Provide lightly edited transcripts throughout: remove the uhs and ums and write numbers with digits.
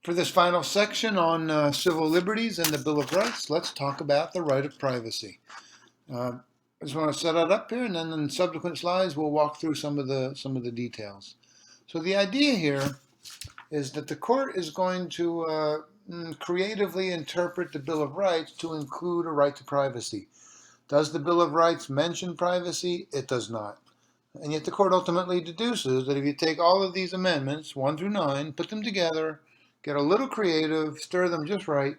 For this final section on civil liberties and the Bill of Rights, let's talk about the right of privacy. I just want to set it up here, and then in subsequent slides we'll walk through some of the details. So the idea here is that the court is going to creatively interpret the Bill of Rights to include a right to privacy. Does the Bill of Rights mention privacy? It does not. And yet the court ultimately deduces that if you take all of these amendments, 1 through 9, put them together, get a little creative, stir them just right,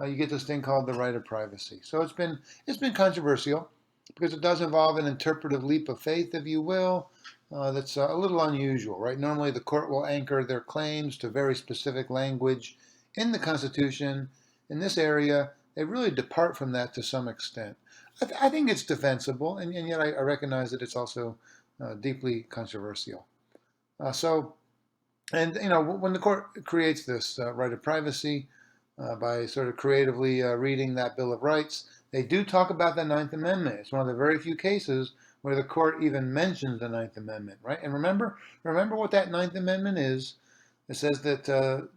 you get this thing called the right of privacy. So it's been controversial because it does involve an interpretive leap of faith, if you will, that's a little unusual, right? Normally the court will anchor their claims to very specific language in the Constitution. In this area, they really depart from that to some extent. I think it's defensible, and yet I recognize that it's also deeply controversial. And when the court creates this right of privacy by sort of creatively reading that Bill of Rights, they do talk about the Ninth Amendment. It's one of the very few cases where the court even mentions the Ninth Amendment, right? And remember what that Ninth Amendment is. It says that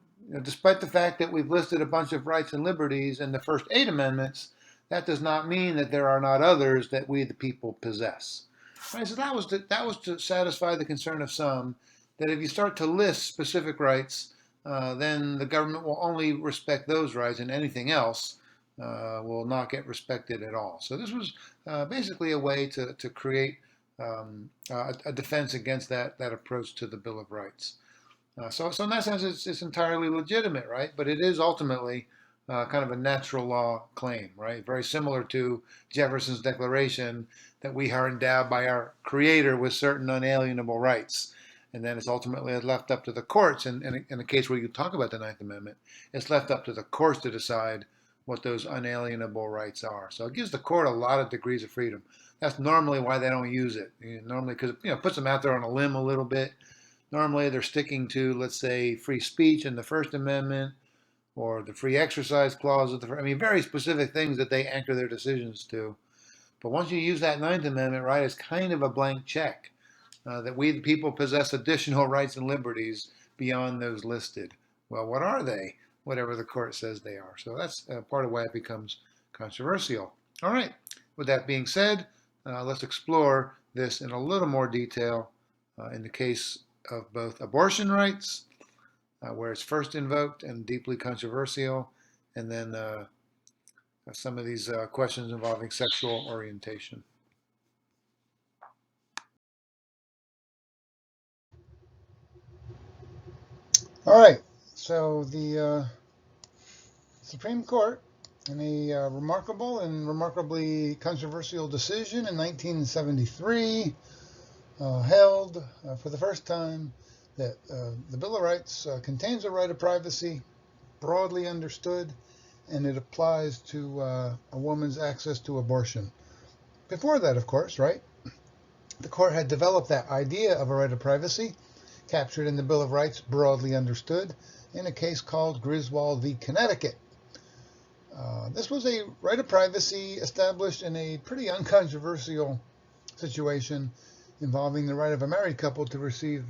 despite the fact that we've listed a bunch of rights and liberties in the first 8 amendments, that does not mean that there are not others that we the people possess. Right, so that was to satisfy the concern of some that if you start to list specific rights, then the government will only respect those rights, and anything else will not get respected at all. So this was basically a way to create a defense against that approach to the Bill of Rights. So in that sense, it's entirely legitimate, right? But it is ultimately kind of a natural law claim, right? Very similar to Jefferson's declaration that we are endowed by our Creator with certain unalienable rights. And then it's ultimately left up to the courts. And in a case where you talk about the Ninth Amendment, it's left up to the courts to decide what those unalienable rights are. So it gives the court a lot of degrees of freedom. That's normally why they don't use it. Normally because it puts them out there on a limb a little bit. Normally they're sticking to, let's say, free speech in the First Amendment, or the free exercise clause of very specific things that they anchor their decisions to. But once you use that Ninth Amendment, right, it's kind of a blank check that we the people possess additional rights and liberties beyond those listed. Well, what are they? Whatever the court says they are. So that's part of why it becomes controversial. All right, with that being said, let's explore this in a little more detail in the case of both abortion rights, where it's first invoked and deeply controversial, and then some of these questions involving sexual orientation. All right, so the Supreme Court, in a remarkable and remarkably controversial decision in 1973, held for the first time that the Bill of Rights contains a right of privacy, broadly understood, and it applies to a woman's access to abortion. Before that, of course, right, the court had developed that idea of a right of privacy, captured in the Bill of Rights, broadly understood, in a case called Griswold v. Connecticut. This was a right of privacy established in a pretty uncontroversial situation involving the right of a married couple to receive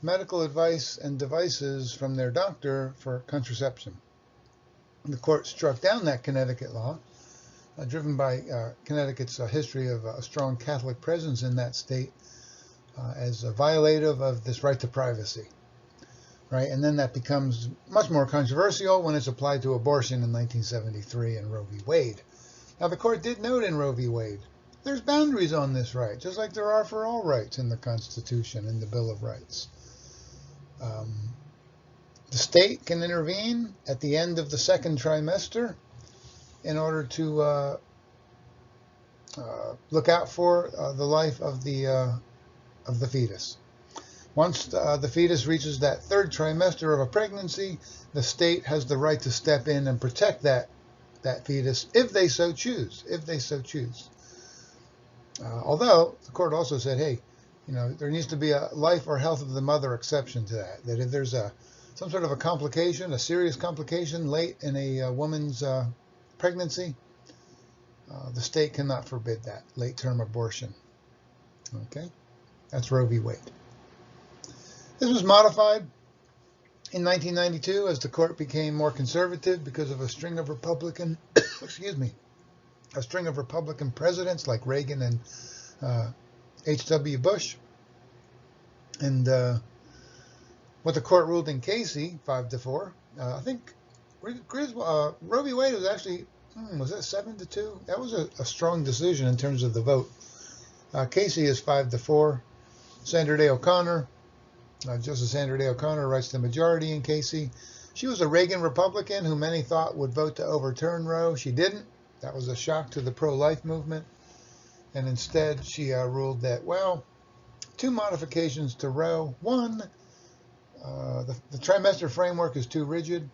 medical advice and devices from their doctor for contraception. The court struck down that Connecticut law, driven by Connecticut's history of a strong Catholic presence in that state, as a violative of this right to privacy. Right, and then that becomes much more controversial when it's applied to abortion in 1973 in Roe v. Wade. Now, the court did note in Roe v. Wade, there's boundaries on this right, just like there are for all rights in the Constitution and the Bill of Rights. The state can intervene at the end of the second trimester in order to look out for the life of the fetus. Once the fetus reaches that third trimester of a pregnancy, the state has the right to step in and protect that fetus if they so choose. Although the court also said, hey, there needs to be a life or health of the mother exception to that. That if there's some sort of a complication, a serious complication late in a woman's pregnancy, the state cannot forbid that late-term abortion. Okay, that's Roe v. Wade. This was modified In 1992, as the court became more conservative because of a string of Republican, excuse me, a string of Republican presidents like Reagan and H.W. Bush, and what the court ruled in Casey, 5-4. I think Roe v. Wade was actually, was that 7-2? That was a strong decision in terms of the vote. Casey is 5-4. Sandra Day O'Connor, Justice Sandra Day O'Connor writes the majority in Casey. She was a Reagan Republican who many thought would vote to overturn Roe. She didn't. That was a shock to the pro-life movement. And instead, she ruled that, well, 2 modifications to Roe. One, the trimester framework is too rigid.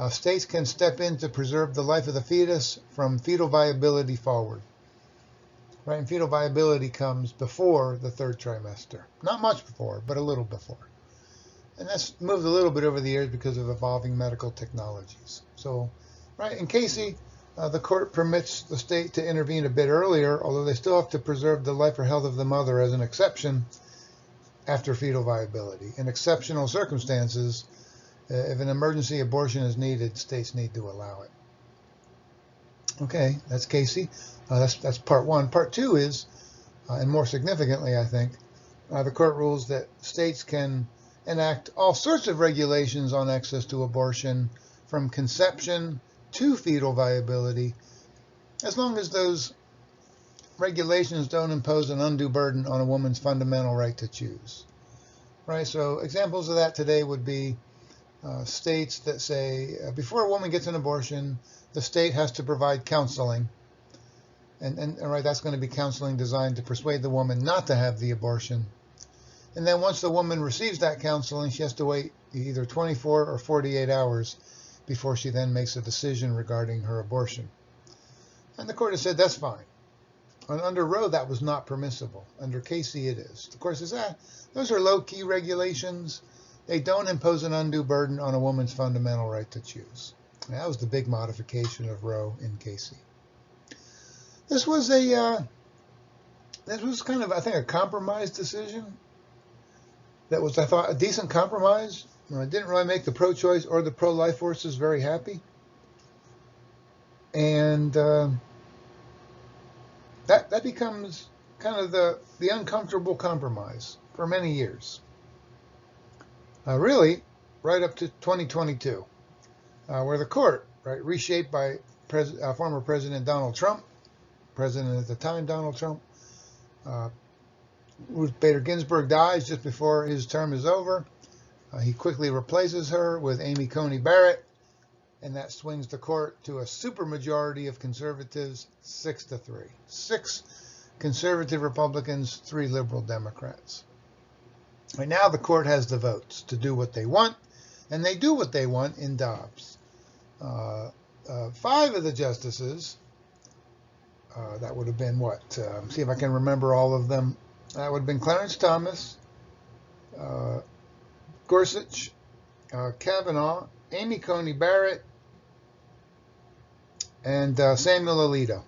States can step in to preserve the life of the fetus from fetal viability forward. Right, and fetal viability comes before the 3rd trimester. Not much before, but a little before. And that's moved a little bit over the years because of evolving medical technologies. So, right, in Casey, the court permits the state to intervene a bit earlier, although they still have to preserve the life or health of the mother as an exception after fetal viability. In exceptional circumstances, if an emergency abortion is needed, states need to allow it. Okay, that's Casey. That's part 1. Part 2 is, and more significantly, I think, the court rules that states can enact all sorts of regulations on access to abortion from conception to fetal viability, as long as those regulations don't impose an undue burden on a woman's fundamental right to choose. Right, so examples of that today would be states that say before a woman gets an abortion, the state has to provide counseling. And right, that's going to be counseling designed to persuade the woman not to have the abortion. And then once the woman receives that counseling, she has to wait either 24 or 48 hours before she then makes a decision regarding her abortion. And the court has said that's fine. And under Roe, that was not permissible. Under Casey, it is. The court says, those are low-key regulations. They don't impose an undue burden on a woman's fundamental right to choose. And that was the big modification of Roe in Casey. This was kind of, I think, a compromise decision. That was, I thought, a decent compromise. It didn't really make the pro-choice or the pro-life forces very happy. And that becomes kind of the uncomfortable compromise for many years. Really, right up to 2022, where the court, right, reshaped by former President Donald Trump, president at the time, Donald Trump, Ruth Bader Ginsburg dies just before his term is over. He quickly replaces her with Amy Coney Barrett, and that swings the court to a supermajority of conservatives, 6-3. 6 conservative Republicans, 3 liberal Democrats. Right now, the court has the votes to do what they want, and they do what they want in Dobbs. 5 of the justices, that would have been what? See if I can remember all of them. That would have been Clarence Thomas, Gorsuch, Kavanaugh, Amy Coney Barrett, and Samuel Alito.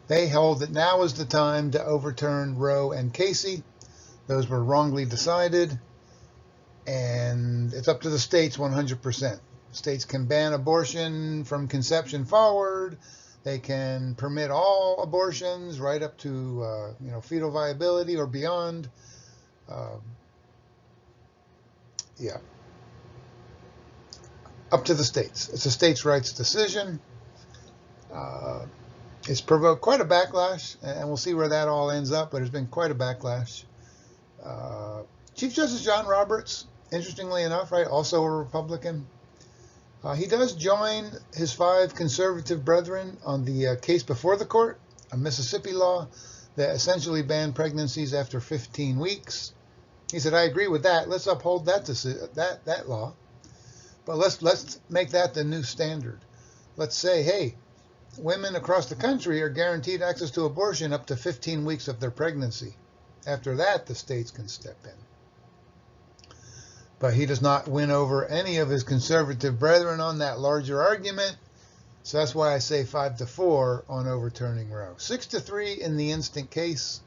They hold that now is the time to overturn Roe and Casey. Those were wrongly decided, and it's up to the states 100%. States can ban abortion from conception forward. They can permit all abortions right up to fetal viability or beyond. Up to the states. It's a states' rights decision. It's provoked quite a backlash, and we'll see where that all ends up, but there's been quite a backlash. Chief Justice John Roberts, interestingly enough, right, also a Republican, he does join his 5 conservative brethren on the case before the court, a Mississippi law that essentially banned pregnancies after 15 weeks. He said, I agree with that. Let's uphold that law. But let's make that the new standard. Let's say, hey, women across the country are guaranteed access to abortion up to 15 weeks of their pregnancy. After that, the states can step in. But he does not win over any of his conservative brethren on that larger argument. So that's why I say 5-4 on overturning Roe. 6-3 in the instant case.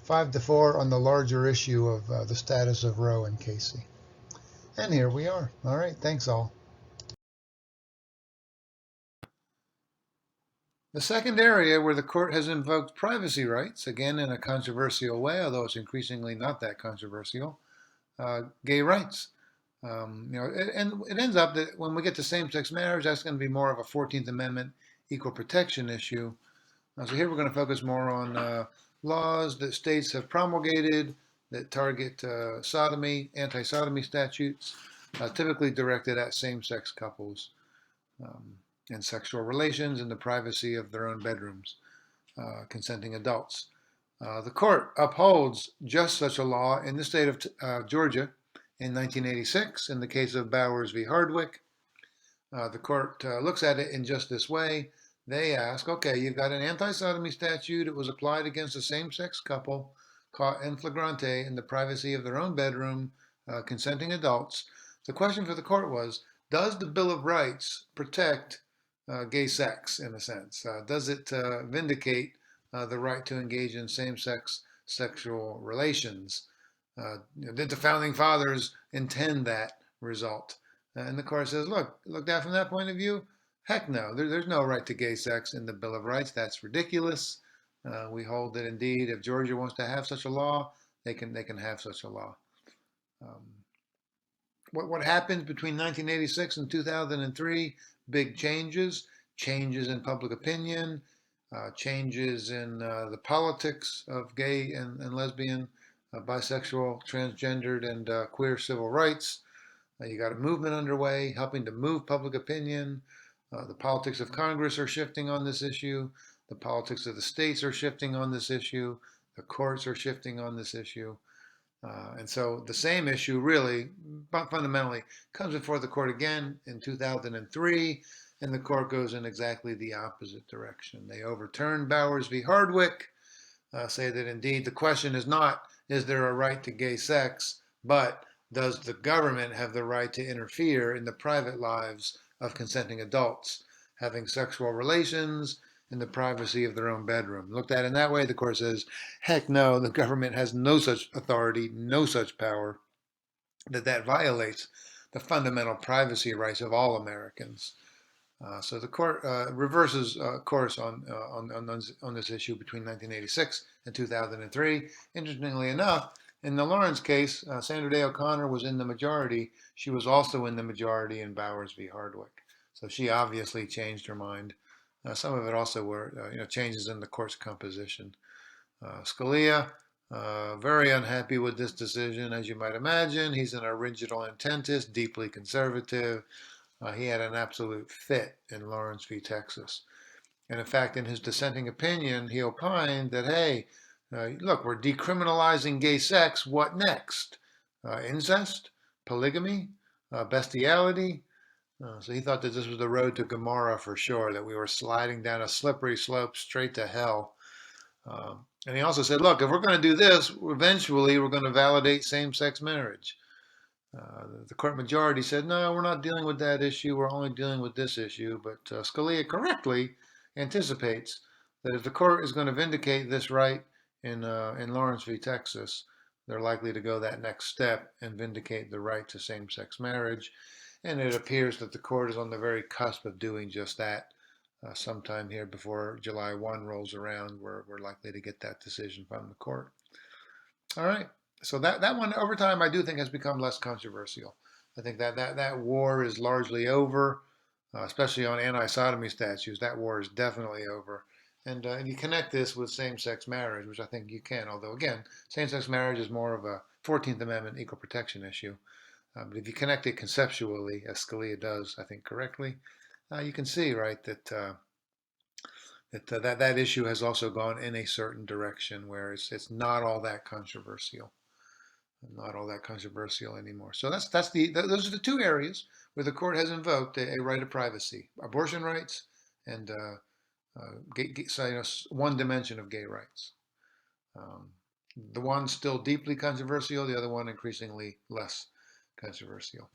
5-4 on the larger issue of the status of Roe and Casey. And here we are. All right, thanks all. The second area where the court has invoked privacy rights, again in a controversial way, although it's increasingly not that controversial, gay rights. And it ends up that when we get to same-sex marriage, that's going to be more of a 14th Amendment equal protection issue. So here we're going to focus more on laws that states have promulgated that target sodomy, anti-sodomy statutes, typically directed at same-sex couples and sexual relations in the privacy of their own bedrooms, consenting adults. The court upholds just such a law in the state of Georgia in 1986 in the case of Bowers v. Hardwick. The court looks at it in just this way. They ask, okay, you've got an anti-sodomy statute. It was applied against a same-sex couple caught in flagrante in the privacy of their own bedroom, consenting adults. The question for the court was, does the Bill of Rights protect gay sex in a sense? Does it vindicate the right to engage in same-sex sexual relations? Did the founding fathers intend that result? And the court says, look at from that point of view, heck no, there's no right to gay sex in the Bill of Rights. That's ridiculous. We hold that indeed, if Georgia wants to have such a law, they can have such a law. What happened between 1986 and 2003? Big changes in public opinion, changes in the politics of gay and lesbian, bisexual, transgendered, and queer civil rights. You got a movement underway helping to move public opinion. The politics of Congress are shifting on this issue. The politics of the states are shifting on this issue. The courts are shifting on this issue. And so the same issue really fundamentally comes before the court again in 2003, and the court goes in exactly the opposite direction. They overturn Bowers v. Hardwick, say that indeed the question is not, is there a right to gay sex, but does the government have the right to interfere in the private lives of consenting adults having sexual relations in the privacy of their own bedroom? Looked at in that way, the court says, heck no, the government has no such authority, no such power, that violates the fundamental privacy rights of all Americans. So the court reverses course on this issue between 1986 and 2003. Interestingly enough, in the Lawrence case, Sandra Day O'Connor was in the majority. She was also in the majority in Bowers v. Hardwick. So she obviously changed her mind. Some of it also were changes in the court's composition. Scalia, very unhappy with this decision, as you might imagine. He's an original intentist, deeply conservative. He had an absolute fit in Lawrence v. Texas. And in fact, in his dissenting opinion, he opined that, hey, look, we're decriminalizing gay sex. What next? Incest? Polygamy? Bestiality? So he thought that this was the road to Gomorrah for sure, that we were sliding down a slippery slope straight to hell. And he also said, look, if we're going to do this, eventually we're going to validate same-sex marriage. The court majority said, no, we're not dealing with that issue. We're only dealing with this issue. But Scalia correctly anticipates that if the court is going to vindicate this right in Lawrence v. Texas, they're likely to go that next step and vindicate the right to same-sex marriage. And it appears that the court is on the very cusp of doing just that. Sometime here before July 1 rolls around, we're likely to get that decision from the court. All right. So that one over time I do think has become less controversial. I think that war is largely over, especially on anti-sodomy statutes. That war is definitely over. And you connect this with same-sex marriage, which I think you can, although again, same-sex marriage is more of a 14th Amendment equal protection issue. But if you connect it conceptually, as Scalia does, I think correctly, you can see, right, that issue has also gone in a certain direction where it's not all that controversial. Not all that controversial anymore. So those are the two areas where the court has invoked a right of privacy: abortion rights and one dimension of gay rights. The one still deeply controversial, the other one increasingly less controversial.